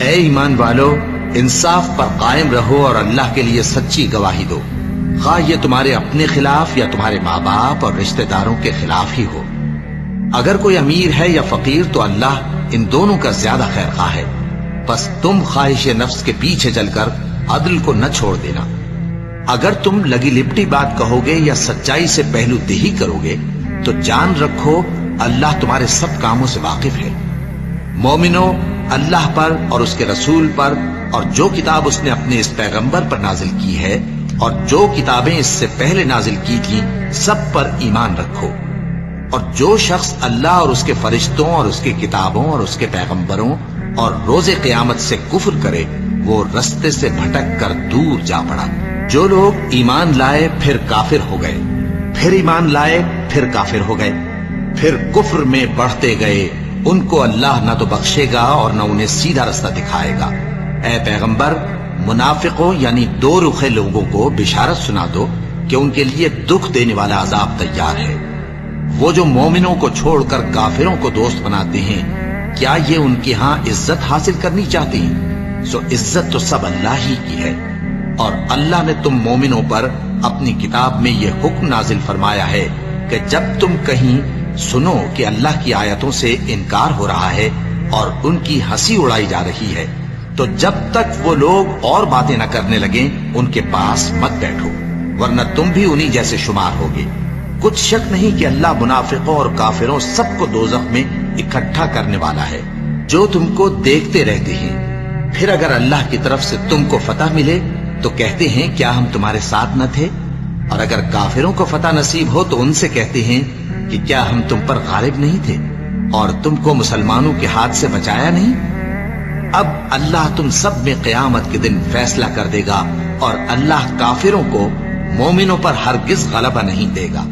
اے ایمان والو، انصاف پر قائم رہو اور اللہ کے لیے سچی گواہی دو، خواہ یہ تمہارے اپنے خلاف یا تمہارے ماں باپ اور رشتہ داروں کے خلاف ہی ہو۔ اگر کوئی امیر ہے یا فقیر تو اللہ ان دونوں کا زیادہ خیر خواہ ہے، بس تم خواہش نفس کے پیچھے چل کر عدل کو نہ چھوڑ دینا۔ اگر تم لگی لپٹی بات کہو گے یا سچائی سے پہلو دہی کرو گے تو جان رکھو اللہ تمہارے سب کاموں سے واقف ہے۔ مومنو، اللہ پر اور اس کے رسول پر اور جو کتاب اس نے اپنے اس پیغمبر پر نازل کی ہے اور جو کتابیں اس سے پہلے نازل کی تھیں سب پر ایمان رکھو۔ اور جو شخص اللہ اور اس کے فرشتوں اور اس کے کتابوں اور اس کے پیغمبروں اور روز قیامت سے کفر کرے وہ رستے سے بھٹک کر دور جا پڑا۔ جو لوگ ایمان لائے پھر کافر ہو گئے، پھر ایمان لائے پھر کافر ہو گئے، پھر کفر میں بڑھتے گئے، ان کو اللہ نہ تو بخشے گا اور نہ انہیں سیدھا رستہ دکھائے گا۔ اے پیغمبر، منافقوں یعنی دو رخے لوگوں کو بشارت سنا دو کہ ان کے لیے دکھ دینے والا عذاب تیار ہے۔ وہ جو مومنوں کو چھوڑ کر کافروں کو دوست بناتے ہیں، کیا یہ ان کے ہاں عزت حاصل کرنی چاہتے ہیں؟ سو عزت تو سب اللہ ہی کی ہے۔ اور اللہ نے تم مومنوں پر اپنی کتاب میں یہ حکم نازل فرمایا ہے کہ جب تم کہیں سنو کہ اللہ کی آیتوں سے انکار ہو رہا ہے اور ان کی ہنسی اڑائی جا رہی ہے تو جب تک وہ لوگ اور باتیں نہ کرنے لگیں ان کے پاس مت بیٹھو، ورنہ تم بھی انہی جیسے شمار ہوگے۔ کچھ شک نہیں کہ اللہ منافقوں اور کافروں سب کو دوزخ میں اکٹھا کرنے والا ہے، جو تم کو دیکھتے رہتے ہیں۔ پھر اگر اللہ کی طرف سے تم کو فتح ملے تو کہتے ہیں کیا ہم تمہارے ساتھ نہ تھے؟ اور اگر کافروں کو فتح نصیب ہو تو ان سے کہتے ہیں کہ کیا ہم تم پر غالب نہیں تھے اور تم کو مسلمانوں کے ہاتھ سے بچایا نہیں؟ اب اللہ تم سب میں قیامت کے دن فیصلہ کر دے گا اور اللہ کافروں کو مومنوں پر ہرگز غلبہ نہیں دے گا۔